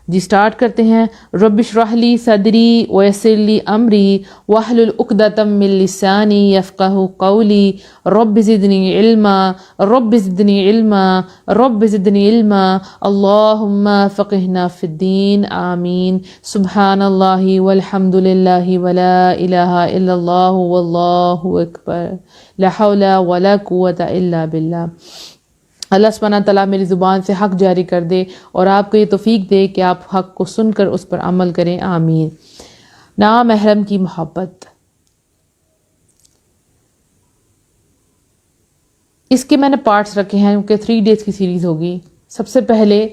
جی start کرتے ہیں. رب اشرح لی صدری ویسر لی امری واحلل عقدۃ من لسانی یفقہوا قولی رب زدنی علما رب زدنی علما رب زدنی علما اللہم فقہنا فی الدین آمین. سبحان اللہ والحمد للہ ولا الہ الا اللہ واللہ اکبر لا حول ولا قوۃ الا باللہ. اللہ سبحانہ تعالیٰ میری زبان سے حق جاری کر دے اور آپ کو یہ توفیق دے کہ آپ حق کو سن کر اس پر عمل کریں. آمین. نامحرم کی محبت. اس کے میں نے پارٹس رکھے ہیں کیونکہ 3 days کی سیریز ہوگی. سب سے پہلے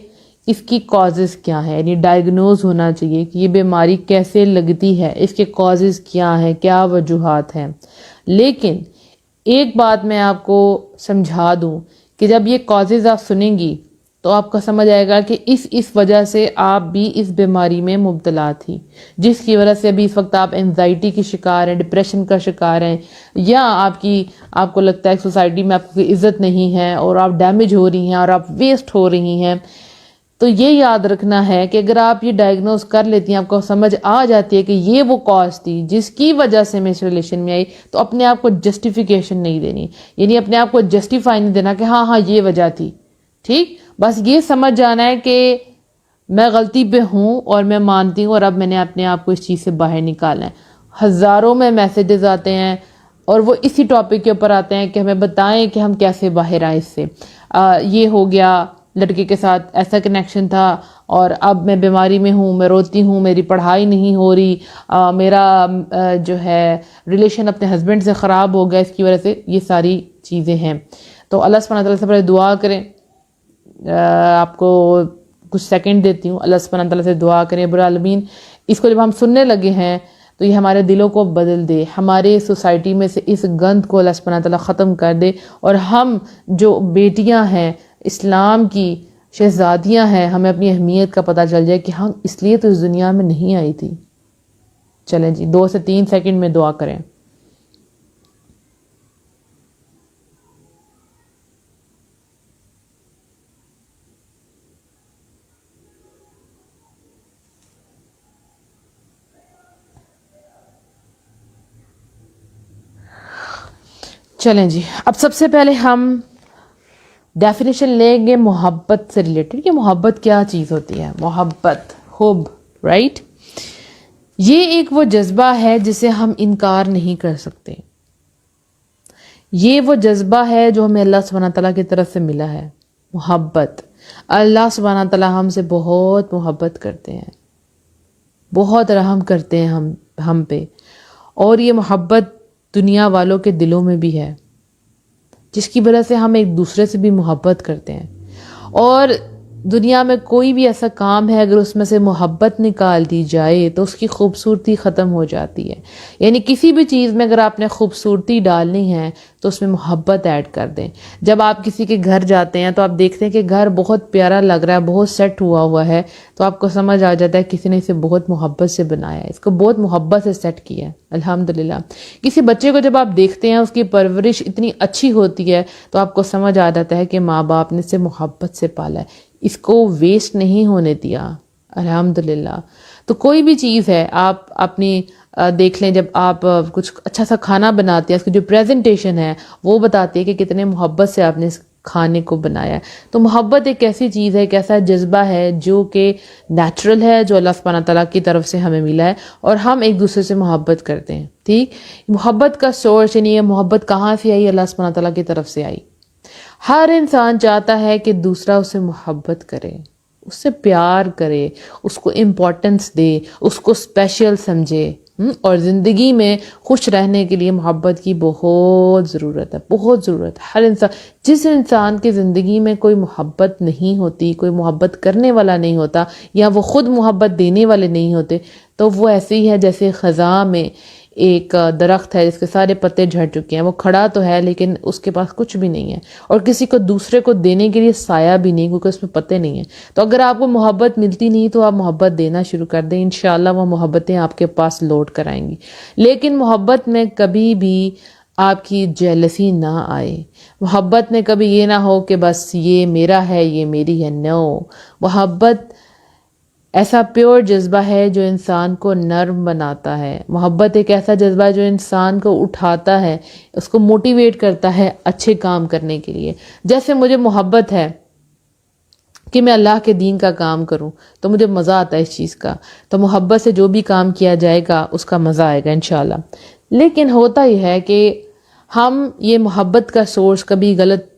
اس کی کازز کیا ہے، یعنی ڈائگنوز ہونا چاہیے کہ یہ بیماری کیسے لگتی ہے، اس کے کازز کیا ہیں، کیا وجوہات ہیں. لیکن ایک بات میں آپ کو سمجھا دوں کہ جب یہ کازز آپ سنیں گی تو آپ کو سمجھ آئے گا کہ اس وجہ سے آپ بھی اس بیماری میں مبتلا تھی، جس کی وجہ سے ابھی اس وقت آپ انزائٹی کی شکار ہیں، ڈپریشن کا شکار ہیں، یا آپ کو لگتا ہے کہ سوسائٹی میں آپ کو کوئی عزت نہیں ہے اور آپ ڈیمیج ہو رہی ہیں اور آپ ویسٹ ہو رہی ہیں. تو یہ یاد رکھنا ہے کہ اگر آپ یہ ڈائگنوز کر لیتی ہیں، آپ کو سمجھ آ جاتی ہے کہ یہ وہ کاز تھی جس کی وجہ سے میں اس ریلیشن میں آئی، تو اپنے آپ کو جسٹیفیکیشن نہیں دینی، یعنی اپنے آپ کو جسٹیفائی نہیں دینا کہ ہاں یہ وجہ تھی. ٹھیک، بس یہ سمجھ جانا ہے کہ میں غلطی پہ ہوں اور میں مانتی ہوں اور اب میں نے اپنے آپ کو اس چیز سے باہر نکالنا ہے. ہزاروں میں میسیجز آتے ہیں اور وہ اسی ٹاپک کے اوپر آتے ہیں کہ ہمیں بتائیں کہ ہم کیسے باہر آئیں اس سے. یہ ہو گیا، لڑکے کے ساتھ ایسا کنیکشن تھا اور اب میں بیماری میں ہوں، میں روتی ہوں، میری پڑھائی نہیں ہو رہی، میرا جو ہے ریلیشن اپنے ہسبینڈ سے خراب ہو گیا اس کی وجہ سے. یہ ساری چیزیں ہیں. تو اللہ سبحانہ تعالیٰ سے پہلے دعا کریں. آپ کو کچھ سیکنڈ دیتی ہوں، اللہ سبحانہ تعالیٰ سے دعا کریں رب العالمین اس کو جب ہم سننے لگے ہیں تو یہ ہمارے دلوں کو بدل دے، ہمارے سوسائٹی میں سے اس گند کو اللہ سبحانہ تعالیٰ ختم کر دے، اور ہم جو بیٹیاں ہیں، اسلام کی شہزادیاں ہیں، ہمیں اپنی اہمیت کا پتہ چل جائے کہ ہم اس لیے تو اس دنیا میں نہیں آئی تھی. چلیں جی 2 سے 3 سیکنڈ میں دعا کریں. چلیں جی، اب سب سے پہلے ہم ڈیفینیشن لیں گے محبت سے ریلیٹڈ کہ محبت کیا چیز ہوتی ہے. محبت، حب، رائٹ، یہ ایک وہ جذبہ ہے جسے ہم انکار نہیں کر سکتے. یہ وہ جذبہ ہے جو ہمیں اللہ سبحانہ تعالیٰ کی طرف سے ملا ہے. محبت، اللہ سبحانہ تعالیٰ ہم سے بہت محبت کرتے ہیں، بہت رحم کرتے ہیں ہم پہ، اور یہ محبت دنیا والوں کے دلوں میں بھی ہے، جس کی وجہ سے ہم ایک دوسرے سے بھی محبت کرتے ہیں. اور دنیا میں کوئی بھی ایسا کام ہے اگر اس میں سے محبت نکال دی جائے تو اس کی خوبصورتی ختم ہو جاتی ہے. یعنی کسی بھی چیز میں اگر آپ نے خوبصورتی ڈالنی ہے تو اس میں محبت ایڈ کر دیں. جب آپ کسی کے گھر جاتے ہیں تو آپ دیکھتے ہیں کہ گھر بہت پیارا لگ رہا ہے، بہت سیٹ ہوا ہے، تو آپ کو سمجھ آ جاتا ہے کسی نے اسے بہت محبت سے بنایا ہے، اس کو بہت محبت سے سیٹ کیا ہے. الحمدللہ. کسی بچے کو جب آپ دیکھتے ہیں اس کی پرورش اتنی اچھی ہوتی ہے تو آپ کو سمجھ آ جاتا ہے کہ ماں باپ نے اسے محبت سے پالا ہے، اس کو ویسٹ نہیں ہونے دیا. الحمدللہ. تو کوئی بھی چیز ہے، آپ اپنی دیکھ لیں، جب آپ کچھ اچھا سا کھانا بناتے ہیں، اس کی جو پریزنٹیشن ہے وہ بتاتی ہے کہ کتنے محبت سے آپ نے اس کھانے کو بنایا ہے. تو محبت ایک ایسی چیز ہے، ایک ایسا جذبہ ہے جو کہ نیچرل ہے، جو اللہ سبحانہ تعالیٰ کی طرف سے ہمیں ملا ہے، اور ہم ایک دوسرے سے محبت کرتے ہیں. ٹھیک، محبت کا سورس، یعنی یہ محبت کہاں سے آئی؟ اللہ سبحانہ تعالیٰ کی طرف سے آئی. ہر انسان چاہتا ہے کہ دوسرا اسے محبت کرے، اس سے پیار کرے، اس کو امپورٹنس دے، اس کو اسپیشل سمجھے. اور زندگی میں خوش رہنے کے لیے محبت کی بہت ضرورت ہے، بہت ضرورت ہے. ہر انسان، جس انسان کی زندگی میں کوئی محبت نہیں ہوتی، کوئی محبت کرنے والا نہیں ہوتا، یا وہ خود محبت دینے والے نہیں ہوتے، تو وہ ایسے ہی ہے جیسے خزاں میں ایک درخت ہے جس کے سارے پتے جھڑ چکے ہیں. وہ کھڑا تو ہے لیکن اس کے پاس کچھ بھی نہیں ہے، اور کسی کو دوسرے کو دینے کے لیے سایہ بھی نہیں، کیونکہ اس میں پتے نہیں ہیں. تو اگر آپ کو محبت ملتی نہیں تو آپ محبت دینا شروع کر دیں، انشاءاللہ وہ محبتیں آپ کے پاس لوٹ کر آئیں گی. لیکن محبت میں کبھی بھی آپ کی جیلسی نہ آئے. محبت میں کبھی یہ نہ ہو کہ بس یہ میرا ہے، یہ میری ہے. نو، محبت ایسا پیور جذبہ ہے جو انسان کو نرم بناتا ہے. محبت ایک ایسا جذبہ ہے جو انسان کو اٹھاتا ہے, اس کو موٹیویٹ کرتا ہے اچھے کام کرنے کے لیے. جیسے مجھے محبت ہے کہ میں اللہ کے دین کا کام کروں تو مجھے مزہ آتا ہے اس چیز کا, تو محبت سے جو بھی کام کیا جائے گا اس کا مزہ آئے گا انشاءاللہ. لیکن ہوتا یہ ہے کہ ہم یہ محبت کا سورس کبھی غلط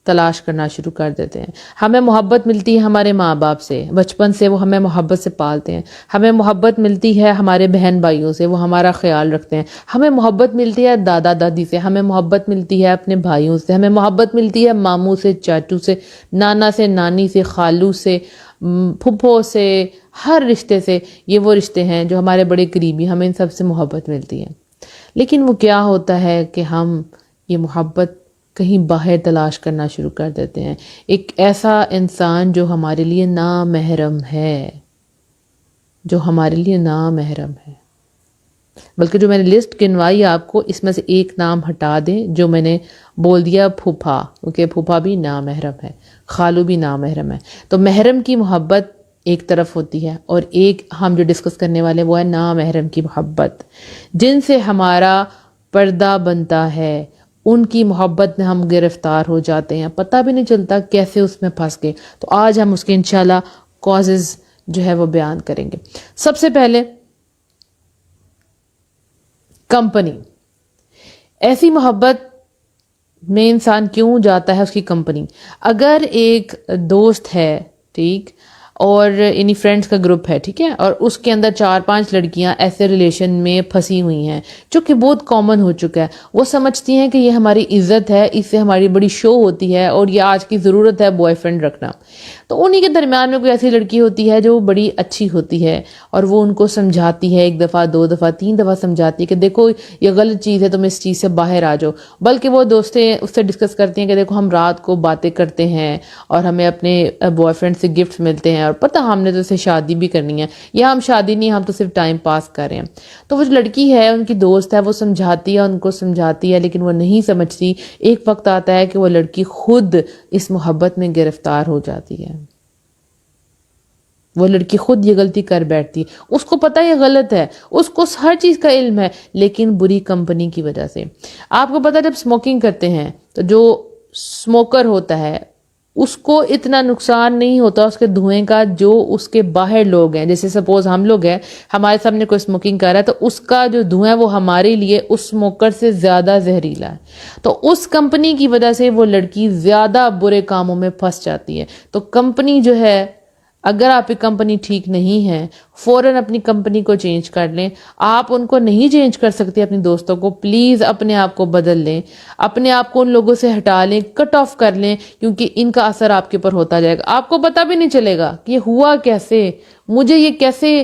تلاش کرنا شروع کر دیتے ہیں. ہمیں محبت ملتی ہے ہمارے ماں باپ سے, بچپن سے وہ ہمیں محبت سے پالتے ہیں. ہمیں محبت ملتی ہے ہمارے بہن بھائیوں سے, وہ ہمارا خیال رکھتے ہیں. ہمیں محبت ملتی ہے دادا دادی سے, ہمیں محبت ملتی ہے اپنے بھائیوں سے, ہمیں محبت ملتی ہے ماموں سے, چاچو سے, نانا سے, نانی سے, خالو سے, پھپھو سے, ہر رشتے سے. یہ وہ رشتے ہیں جو ہمارے بڑے قریبی, ہمیں ان سب سے محبت ملتی ہے. لیکن وہ کیا ہوتا ہے کہ ہم یہ محبت کہیں باہر تلاش کرنا شروع کر دیتے ہیں. ایک ایسا انسان جو ہمارے لیے نامحرم ہے, جو ہمارے لیے نامحرم ہے. بلکہ جو میں نے لسٹ گنوائی آپ کو, اس میں سے ایک نام ہٹا دیں جو میں نے بول دیا, پھوپھا, کیونکہ پھوپھا بھی نامحرم ہے, خالو بھی نامحرم ہے. تو محرم کی محبت ایک طرف ہوتی ہے, اور ایک ہم جو ڈسکس کرنے والے وہ ہے نامحرم کی محبت, جن سے ہمارا پردہ بنتا ہے. ان کی محبت میں ہم گرفتار ہو جاتے ہیں, پتہ بھی نہیں چلتا کیسے اس میں پھنس گئے. تو آج ہم اس کے انشاءاللہ کازز جو ہے وہ بیان کریں گے. سب سے پہلے کمپنی. ایسی محبت میں انسان کیوں جاتا ہے, اس کی کمپنی. اگر ایک دوست ہے, ٹھیک, اور انہی فرینڈس کا گروپ ہے, ٹھیک ہے, اور اس کے اندر 4-5 لڑکیاں ایسے ریلیشن میں پھنسی ہوئی ہیں جو کہ بہت کامن ہو چکا ہے. وہ سمجھتی ہیں کہ یہ ہماری عزت ہے, اس سے ہماری بڑی شو ہوتی ہے, اور یہ آج کی ضرورت ہے بوائے فرینڈ رکھنا. تو انہی کے درمیان میں کوئی ایسی لڑکی ہوتی ہے جو بڑی اچھی ہوتی ہے, اور وہ ان کو سمجھاتی ہے, 1 دفعہ 2 دفعہ 3 دفعہ سمجھاتی ہے کہ دیکھو یہ غلط چیز ہے, تم اس چیز سے باہر آ جاؤ. بلکہ وہ دوستیں اس سے ڈسکس کرتی ہیں کہ دیکھو ہم رات کو باتیں کرتے ہیں اور ہمیں اپنے بوائے فرینڈ سے گفٹ ملتے ہیں, اور پتہ ہم نے تو اسے شادی بھی کرنی ہے, یا ہم شادی نہیں, ہم تو صرف ٹائم پاس کر رہے ہیں. تو وہ جو لڑکی ہے, ان کی دوست ہے, وہ سمجھاتی ہے, ان کو سمجھاتی ہے, لیکن وہ نہیں سمجھتی. ایک وقت آتا ہے کہ وہ لڑکی خود اس محبت میں گرفتار ہو جاتی ہے. وہ لڑکی خود یہ غلطی کر بیٹھتی ہے. اس کو پتہ یہ غلط ہے, اس کو ہر چیز کا علم ہے, لیکن بری کمپنی کی وجہ سے. آپ کو پتہ جب اسموکنگ کرتے ہیں تو جو اسموکر ہوتا ہے اس کو اتنا نقصان نہیں ہوتا اس کے دھوئیں کا جو اس کے باہر لوگ ہیں. جیسے سپوز ہم لوگ ہیں, ہمارے سامنے کوئی اسموکنگ کر رہا ہے, تو اس کا جو دھواں ہے وہ ہمارے لیے اس اسموکر سے زیادہ زہریلا ہے. تو اس کمپنی کی وجہ سے وہ لڑکی زیادہ برے کاموں میں پھنس جاتی ہے. تو کمپنی جو ہے, اگر آپ کی کمپنی ٹھیک نہیں ہے, فوراً اپنی کمپنی کو چینج کر لیں. آپ ان کو نہیں چینج کر سکتے, اپنی دوستوں کو, پلیز اپنے آپ کو بدل لیں, اپنے آپ کو ان لوگوں سے ہٹا لیں, کٹ آف کر لیں, کیونکہ ان کا اثر آپ کے اوپر ہوتا جائے گا. آپ کو پتہ بھی نہیں چلے گا کہ یہ ہوا کیسے, مجھے یہ کیسے,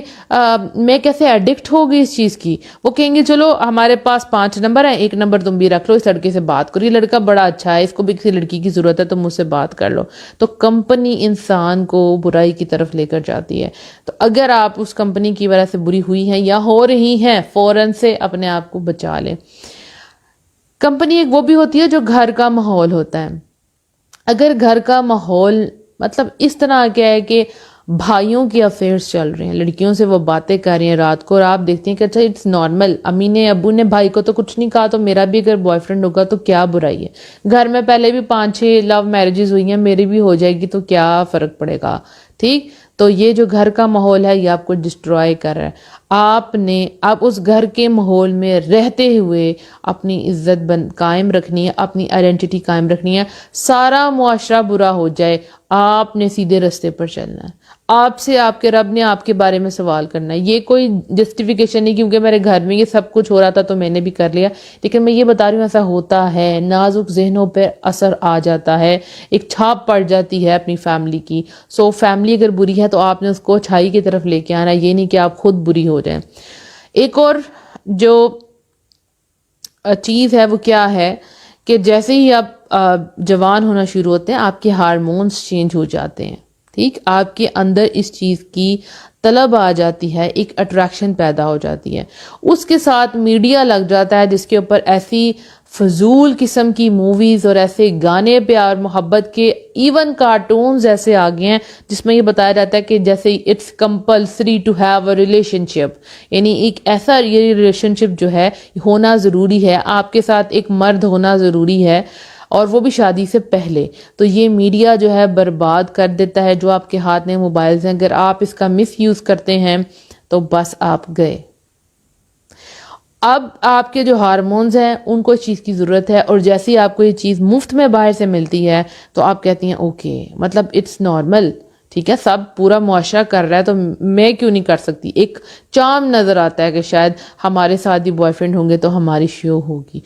میں کیسے ایڈکٹ ہو گئی اس چیز کی. وہ کہیں گے چلو ہمارے پاس 5 نمبر ہیں, 1 نمبر تم بھی رکھ لو, اس لڑکے سے بات کرو, یہ لڑکا بڑا اچھا ہے, اس کو بھی کسی لڑکی کی ضرورت ہے, تم مجھ سے بات کر لو. تو کمپنی انسان کو برائی کی طرف لے کر جاتی ہے. تو اگر آپ اس کمپنی کی وجہ سے بری ہوئی ہیں یا ہو رہی ہیں, فوراً سے اپنے آپ کو بچا لیں. کمپنی ایک وہ بھی ہوتی ہے جو گھر کا ماحول ہوتا ہے. اگر گھر کا ماحول مطلب اس طرح کیا ہے کہ بھائیوں کے افیئرس چل رہے ہیں, لڑکیوں سے وہ باتیں کر رہی ہیں رات کو, اور آپ دیکھتے ہیں کہ اچھا اٹس نارمل, امی نے ابو نے بھائی کو تو کچھ نہیں کہا, تو میرا بھی اگر بوائے فرینڈ ہوگا تو کیا برائی ہے. گھر میں پہلے بھی 5-6 لو میرجز ہوئی ہیں, میری بھی ہو جائے گی تو کیا فرق پڑے گا, ٹھیک. تو یہ جو گھر کا ماحول ہے یہ آپ کو ڈسٹرائے کر رہا ہے. آپ اس گھر کے ماحول میں رہتے ہوئے اپنی عزت قائم رکھنی ہے, اپنی آئیڈینٹی قائم رکھنی ہے. سارا معاشرہ برا ہو جائے, آپ نے سیدھے رستے پر چلنا ہے. آپ سے آپ کے رب نے آپ کے بارے میں سوال کرنا ہے. یہ کوئی جسٹیفیکیشن نہیں کیونکہ میرے گھر میں یہ سب کچھ ہو رہا تھا تو میں نے بھی کر لیا, لیکن میں یہ بتا رہی ہوں ایسا ہوتا ہے. نازک ذہنوں پہ اثر آ جاتا ہے, ایک چھاپ پڑ جاتی ہے اپنی فیملی کی. سو فیملی اگر بری ہے تو آپ نے اس کو اچھائی کی طرف لے کے آنا, یہ نہیں کہ آپ خود بری ہو جائیں. ایک اور جو چیز ہے وہ کیا ہے کہ جیسے ہی آپ جوان ہونا شروع ہوتے ہیں آپ کے ہارمونز چینج ہو جاتے ہیں, ٹھیک. آپ کے اندر اس چیز کی طلب آ جاتی ہے, ایک اٹریکشن پیدا ہو جاتی ہے. اس کے ساتھ میڈیا لگ جاتا ہے جس کے اوپر ایسی فضول قسم کی موویز اور ایسے گانے پیار محبت کے، ایون کارٹونز ایسے آ گئے ہیں جس میں یہ بتایا جاتا ہے کہ جیسے it's compulsory to have a relationship, یعنی ایک ایسا یہ ریلیشن شپ جو ہے ہونا ضروری ہے، آپ کے ساتھ ایک مرد ہونا ضروری ہے، اور وہ بھی شادی سے پہلے۔ تو یہ میڈیا جو ہے برباد کر دیتا ہے، جو آپ کے ہاتھ میں موبائلز ہیں، اگر آپ اس کا مس یوز کرتے ہیں تو بس آپ گئے۔ اب آپ کے جو ہارمونز ہیں ان کو اس چیز کی ضرورت ہے، اور جیسے ہی آپ کو یہ چیز مفت میں باہر سے ملتی ہے تو آپ کہتی ہیں اوکے، مطلب اٹس نارمل، ٹھیک ہے، سب پورا معاشرہ کر رہا ہے تو میں کیوں نہیں کر سکتی۔ ایک چام نظر آتا ہے کہ شاید ہمارے ساتھ بھی بوائے فرینڈ ہوں گے تو ہماری شو ہوگی۔